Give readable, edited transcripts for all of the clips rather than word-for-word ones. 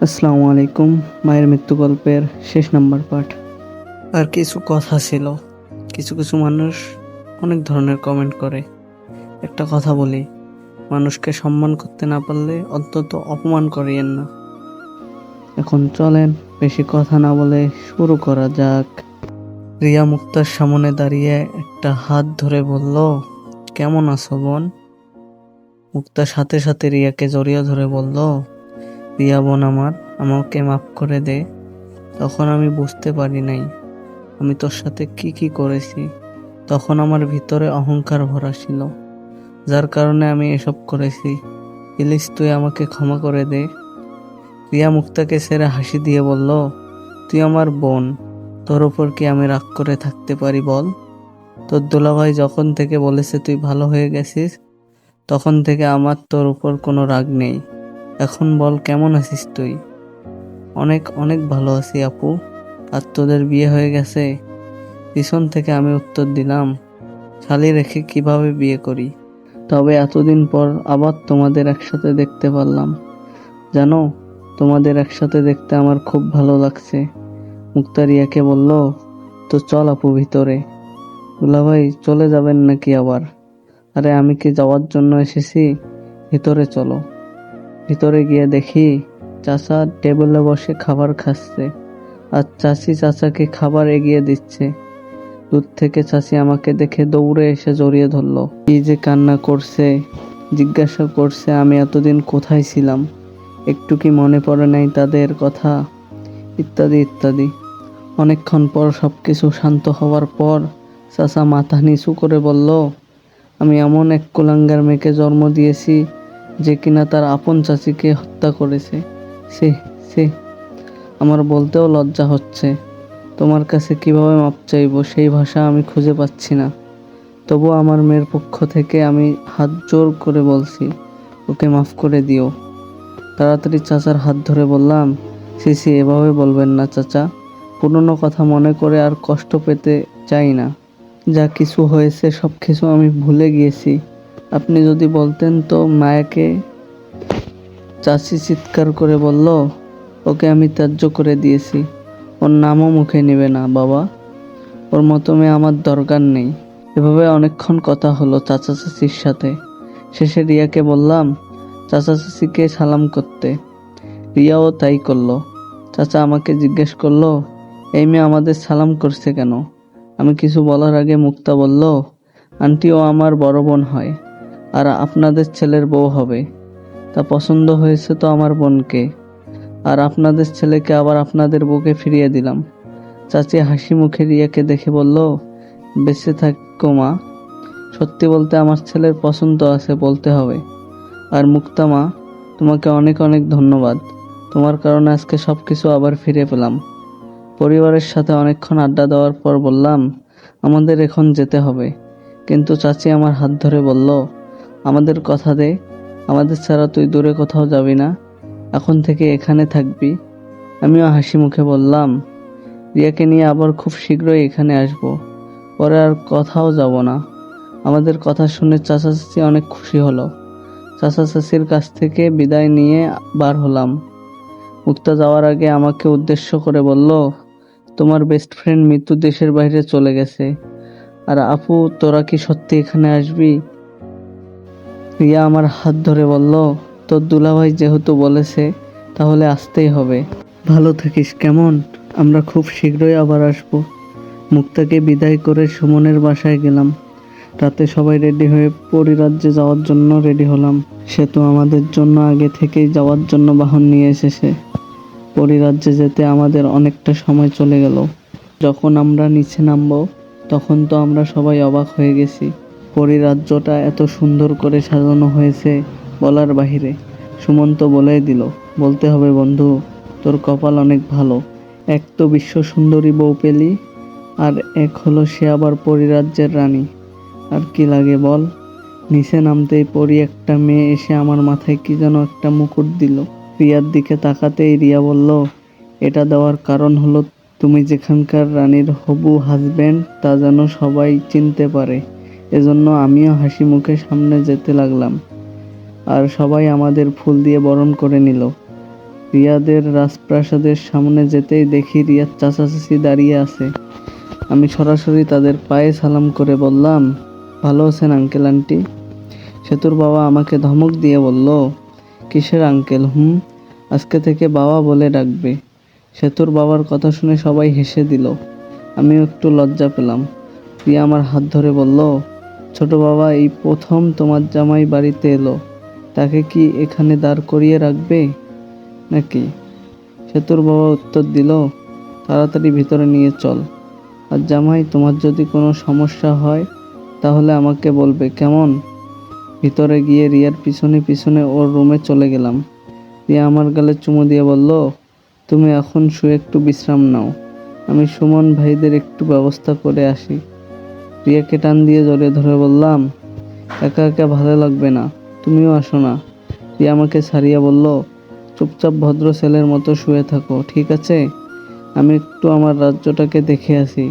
আসসালামু আলাইকুম। মায়ের মৃত্যু গল্পের শেষ নাম্বার পার্ট। আর কিছু কথা ছিল। কিছু কিছু মানুষ অনেক ধরনের কমেন্ট করে। একটা কথা বলি, মানুষকে সম্মান করতে না পারলে অন্তত অপমান করিয়েন না। এখন চলেন বেশি কথা না বলে শুরু করা যাক। রিয়া মুক্তার সামনে দাঁড়িয়ে একটা হাত ধরে বলল, কেমন আছো বোন? মুক্তার সাথে সাথে রিয়াকে জড়িয়ে ধরে বলল, রিয়া বোন আমার, আমাকে মাফ করে দে। তখন আমি বুঝতে পারি নাই আমি তোর সাথে কি কি করেছি। তখন আমার ভিতরে অহংকার ভরা ছিল, যার কারণে আমি এসব করেছি। প্লিজ তুই আমাকে ক্ষমা করে দে। রিয়া মুক্তাকে ছেড়ে হাসি দিয়ে বলল, তুই আমার বোন, তোর উপর কি আমি রাগ করে থাকতে পারি বল? তোর দুলাভাই যখন থেকে বলেছে তুই ভালো হয়ে গেছিস, তখন থেকে আমার তোর উপর কোনো রাগ নেই। এখন বল কেমন আছিস তুই? অনেক অনেক ভালো আছি আপু। আর তোদের বিয়ে হয়ে গেছে? পিছন থেকে আমি উত্তর দিলাম, শালি রেখে কিভাবে বিয়ে করি? তবে এতদিন পর আবার তোমাদের একসাথে দেখতে পারলাম। জানো, তোমাদের একসাথে দেখতে আমার খুব ভালো লাগছে। মুক্তা রিয়াকে বলল, তো চল আপু ভিতরে। দুলাভাই চলে যাবেন নাকি আবার? আরে আমি কি যাওয়ার জন্য এসেছি? ভিতরে চলো। ভিতরে গিয়ে দেখি চাচা টেবিলে বসে খাবার খাচ্ছে, আর চাচি চাচাকে খাবার এগিয়ে দিচ্ছে। দূর থেকে চাচি আমাকে দেখে দৌড়ে এসে জড়িয়ে ধরলো। কি যে কান্না করছে, জিজ্ঞাসা করছে আমি এতদিন কোথায় ছিলাম, একটু কি মনে পড়ে নাই তাদের কথা, ইত্যাদি ইত্যাদি। অনেকক্ষণ পর সবকিছু শান্ত হওয়ার পর চাচা মাথা নিচু করে বলল, আমি এমন এক কুলাঙ্গার মেয়েকে জন্ম দিয়েছি যে কিনা তার আপন চাচিকে হত্যা করেছে। সে সে আমার বলতেও লজ্জা হচ্ছে। তোমার কাছে কিভাবে মাপ চাইবো সেই ভাষা আমি খুঁজে পাচ্ছি না। তবু আমার মেয়ের পক্ষ থেকে আমি হাত জোর করে বলছি, ওকে মাফ করে দিও। তাড়াতাড়ি চাচার হাত ধরে বললাম, সিসি এভাবে বলবেন না চাচা, পুরনো কথা মনে করে আর কষ্ট পেতে চাই না। যা কিছু হয়েছে সব কিছু আমি ভুলে গিয়েছি। আপনি যদি বলতেন তো মায়াকে। চাচি চিৎকার করে বলল, ওকে আমি ত্যায্য করে দিয়েছি, ওর নামও মুখে নেবে না বাবা। ওর মতো মেয়ে আমার দরকার নেই। এভাবে অনেকক্ষণ কথা হলো চাচা চাচির সাথে। শেষে রিয়াকে বললাম চাচা চাচিকে সালাম করতে। রিয়াও তাই করলো। চাচা আমাকে জিজ্ঞেস করলো, এই মেয়ে আমাদের সালাম করছে কেন? আমি কিছু বলার আগে মুক্তা বলল, আন্টি ও আমার বড় বোন হয়, আর আপনাদের ছেলের বউ হবে। তা পছন্দ হয়েছে তো আমার বোনকে, আর আপনাদের ছেলেকে আবার আপনাদের বউকে ফিরিয়ে দিলাম। চাচি হাসি মুখে রিয়াকে দেখে বলল, বেঁচে থাকো মা। সত্যি বলতে আমার ছেলের পছন্দ আছে বলতে হবে। আর মুক্তা মা, তোমাকে অনেক অনেক ধন্যবাদ। তোমার কারণে আজকে সবকিছু আবার ফিরে পেলাম। পরিবারের সাথে অনেকক্ষণ আড্ডা দেওয়ার পর বললাম, আমাদের এখন যেতে হবে। কিন্তু চাচি আমার হাত ধরে বলল, আমাদের কথা দে, আমাদের ছাড়া তুই দূরে কোথাও যাবি না, এখন থেকে এখানে থাকবি। আমিও হাসি মুখে বললাম, রিয়াকে নিয়ে আবার খুব শীঘ্রই এখানে আসব, পরে আর কোথাও যাব না। আমাদের কথা শুনে চাচা চাচি অনেক খুশি হলো। চাচা চাচির কাছ থেকে বিদায় নিয়ে বার হলাম। মুক্তা যাওয়ার আগে আমাকে উদ্দেশ্য করে বলল, তোমার বেস্ট ফ্রেন্ড মৃত্যু দেশের বাইরে চলে গেছে। আর আপু তোরা কি সত্যি এখানে আসবি? রিয়া আমার হাত ধরে বলল, তোর দুলাভাই যেহেতু বলেছে তাহলে আসতেই হবে। ভালো থাকিস কেমন? আমরা খুব শীঘ্রই আবার আসবো। মুক্তাকে বিদায় করে সুমনের বাসায় গেলাম। রাতে সবাই রেডি হয়ে পরিরাজ্যে যাওয়ার জন্য রেডি হলাম। সে তো আমাদের জন্য আগে থেকেই যাওয়ার জন্য বাহন নিয়ে এসেছে। পরিরাজ্যে যেতে আমাদের অনেকটা সময় চলে গেল। যখন আমরা নিচে নামবো তখন তো আমরা সবাই অবাক হয়ে গেছি। পরিরাজ্যটা এত সুন্দর করে সাজানো হয়েছে বলার বাহিরে। সুমন তো বলেই দিল, বলতে হবে বন্ধু, তোর কপাল অনেক ভালো। এক তো বিশ্ব সুন্দরী বউ পেলি, আর এক হলো সে আবার পরিরাজ্যের রানী। আর কি লাগে বল? নিচে নামতেই পরি একটা মেয়ে এসে আমার মাথায় কি যেন একটা মুকুট দিল। রিয়ার দিকে তাকাতেই রিয়া বলল, এটা দেওয়ার কারণ হলো তুমি যেখানকার রানীর হবু হাজবেন্ড তা যেন সবাই চিনতে পারে। এজন্য আমিও হাসি মুখে সামনে যেতে লাগলাম, আর সবাই আমাদের ফুল দিয়ে বরণ করে নিল। রিয়াদের রাজপ্রাসাদের সামনে যেতেই দেখি রিয়ার চাচা চাচি দাঁড়িয়ে আছে। আমি সরাসরি তাদের পায়ে সালাম করে বললাম, ভালো আছেন আঙ্কেল আন্টি? সেতুর বাবা আমাকে ধমক দিয়ে বলল, কিসের আঙ্কেল? আজকে থেকে বাবা বলে ডাকবে। সেতুর বাবার কথা শুনে সবাই হেসে দিল। আমিও একটু লজ্জা পেলাম। রিয়া আমার হাত ধরে বলল, ছোট বাবা এই প্রথম তোমার জামাই বাড়িতে এলো, তাকে কি এখানে দাঁড় করিয়ে রাখবে নাকি? সেতুর বাবা উত্তর দিল, তাড়াতাড়ি ভিতরে নিয়ে চল। আর জামাই, তোমার যদি কোনো সমস্যা হয় তাহলে আমাকে বলবে, কেমন? ভিতরে গিয়ে রিয়ার পিছনে পিছনে ওর রুমে চলে গেলাম। রিয়া আমার গালে চুমু দিয়ে বলল, তুমি এখন শুয়ে একটু বিশ্রাম নাও, আমি সুমন ভাইদের একটু ব্যবস্থা করে আসি। রিয়াকে টান দিয়ে জড়িয়ে ধরে বললাম, একা একা ভালো লাগবে না, তুমিও আসো না। রিয়া আমাকে ছাড়িয়ে বলল, চুপচাপ ভদ্র ছেলের মতো শুয়ে থাকো, ঠিক আছে? আমি একটু আমার রাজ্যটাকে দেখে আসি।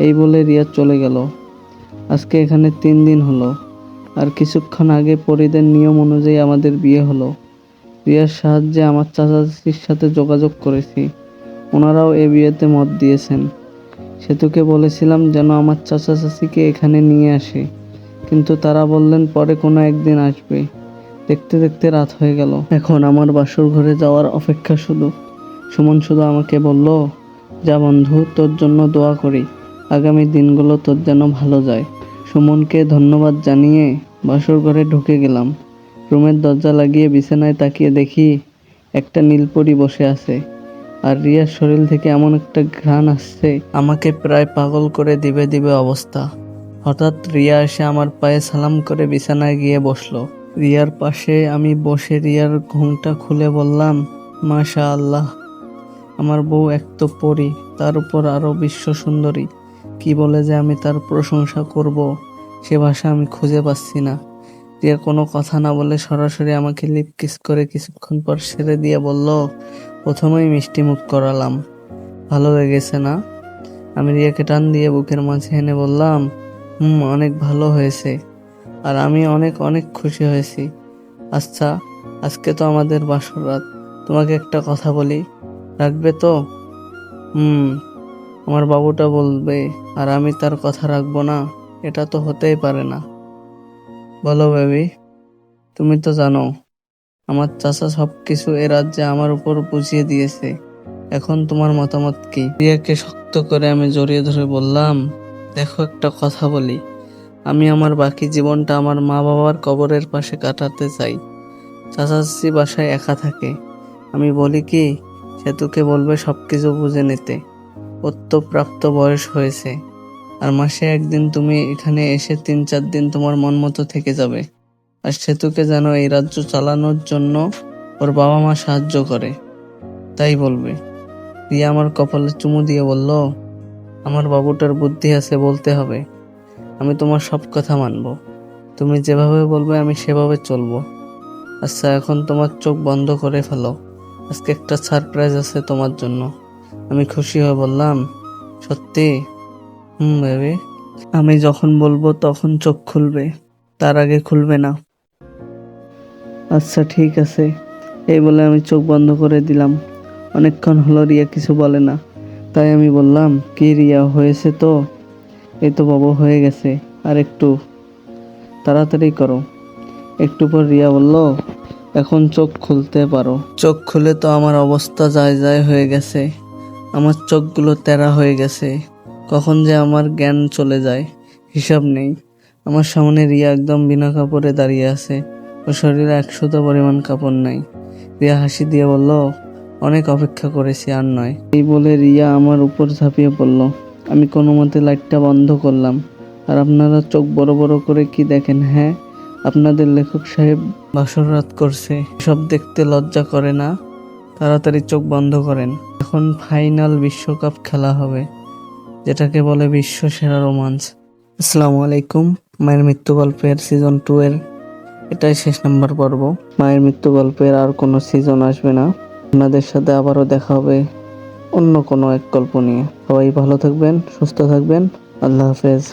এই বলে রিয়া চলে গেল। আজকে এখানে 3 দিন হলো, আর কিছুক্ষণ আগে পরিদের নিয়ম অনুযায়ী আমাদের বিয়ে হলো। রিয়ার সাহায্যে আমার চাচা চাচির সাথে যোগাযোগ করেছি, ওনারাও এ বিয়েতে মত দিয়েছেন। সেতুকে বলেছিলাম যেন আমার চাচা চাচিকে এখানে নিয়ে আসে, কিন্তু তারা বললেন পরে কোনো একদিন আসবে। দেখতে দেখতে রাত হয়ে গেল। এখন আমার বাসর ঘরে যাওয়ার অপেক্ষা শুধু। সুমন শুধু আমাকে বলল, যা বন্ধু, তোর জন্য দোয়া করি, আগামী দিনগুলো তোর যেন ভালো যায়। সুমনকে ধন্যবাদ জানিয়ে বাসর ঘরে ঢুকে গেলাম। রুমের দরজা লাগিয়ে বিছানায় তাকিয়ে দেখি একটা নীলপরি বসে আছে, আর রিয়ার শরীর থেকে এমন একটা ঘ্রাণ আসছে আমাকে প্রায় পাগল করে দিবে দিবে অবস্থা। হঠাৎ রিয়া এসে আমার পায়ে সালাম করে বিছানায় গিয়ে বসলো। রিয়ার পাশে আমি বসে রিয়ার ঘুমটা খুলে বললাম, মাশা আল্লাহ, আমার বউ এক তো পরী, তার উপর আরো বিশ্ব সুন্দরী। কি বলে যে আমি তার প্রশংসা করব, সে ভাষা আমি খুঁজে পাচ্ছি না। রিয়া কোনো কথা না বলে সরাসরি আমাকে লিপ কিস করে কিছুক্ষণ পর ছেড়ে দিয়ে বলল, প্রথমেই মিষ্টি মুখ করালাম, ভালো লেগেছে না? আমি রিয়াকে টান দিয়ে বুকের মাঝে এনে বললাম, অনেক ভালো হয়েছে, আর আমি অনেক অনেক খুশি হয়েছি। আচ্ছা, আজকে তো আমাদের বাসর রাত, তোমাকে একটা কথা বলি, রাখবে তো? আমার বাবুটা বলবে আর আমি তার কথা রাখবো না? এটা তো হতেই পারে না। বলো বেবি, তুমি তো জানো আমার চাচা সবকিছু এ রাজ্যে আমার উপর বুঝিয়ে দিয়েছে, এখন তোমার মতামত কি? রিয়াকে শক্ত করে আমি জড়িয়ে ধরে বললাম, দেখো একটা কথা বলি, আমি আমার বাকি জীবনটা আমার মা বাবার কবরের পাশে কাটাতে চাই। চাচা চাচি বাসায় একা থাকে, আমি বলি কি, সেতুকে বলবে সবকিছু বুঝে নিতে, ওর তো প্রাপ্ত বয়স হয়েছে, আর মাসে একদিন তুমি এখানে এসে 3-4 দিন তোমার মন মতো থেকে যাবে। আর সেতুকে যেন এই রাজ্য চালানোর জন্য ওর বাবা মা সাহায্য করে, তাই বলবে। রিয়া আমার কপালে চুমু দিয়ে বলল, আমার বাবুটার বুদ্ধি আছে, বলতে হবে। আমি তোমার সব কথা মানবো, তুমি যেভাবে বলবে আমি সেভাবে চলবো। আচ্ছা, এখন তোমার চোখ বন্ধ করে ফেলো, আজকে একটা সারপ্রাইজ আছে তোমার জন্য। আমি খুশি হয়ে বললাম, সত্যি? বেবি, আমি যখন বলবো তখন চোখ খুলবে, তার আগে খুলবে না। আচ্ছা ঠিক আছে, এই বলে আমি চোখ বন্ধ করে দিলাম। অনেকক্ষণ হলো রিয়া কিছু বলে না, তাই আমি বললাম, কি রিয়া, হয়েছে তো? এই তো বাবু হয়ে গেছে, আর একটু তাড়াতাড়ি করো। একটু পর রিয়া বলল, এখন চোখ খুলতে পারো। চোখ খুলে তো আমার অবস্থা যায় যায় হয়ে গেছে, আমার চোখগুলো তেরা হয়ে গেছে, কখন যে আমার জ্ঞান চলে যায় হিসাব নেই। আমার সামনে রিয়া একদম বিনা কাপড়ে দাঁড়িয়ে আছে, ওর শরীরে 100 পরিমাণ কাপড় নাই। রিয়া হাসি দিয়ে বলল, অনেক অপেক্ষা করেছি, আর নয়। এই বলে রিয়া আমার উপর ঝাঁপিয়ে পড়ল। আমি কোনো মতে লাইটটা বন্ধ করলাম। আর আপনারা চোখ বড় বড় করে কি দেখেন? হ্যাঁ, আপনাদের লেখক সাহেব বাসর রাত করছে, সব দেখতে লজ্জা করে না? তাড়াতাড়ি চোখ বন্ধ করেন, এখন ফাইনাল বিশ্বকাপ খেলা হবে, যেটাকে বলে বিশ্ব সেরা রোমাঞ্চ। আসসালামু আলাইকুম। মায়ের মৃত্যু গল্পের সিজন 2 এর এটাই শেষ নাম্বার পর্ব। মায়ের মৃত্যু গল্পের আর কোনো সিজন আসবে না। আপনাদের সাথে আবারও দেখা হবে অন্য কোনো এক গল্প নিয়ে। সবাই ভালো থাকবেন, সুস্থ থাকবেন। আল্লাহ হাফেজ।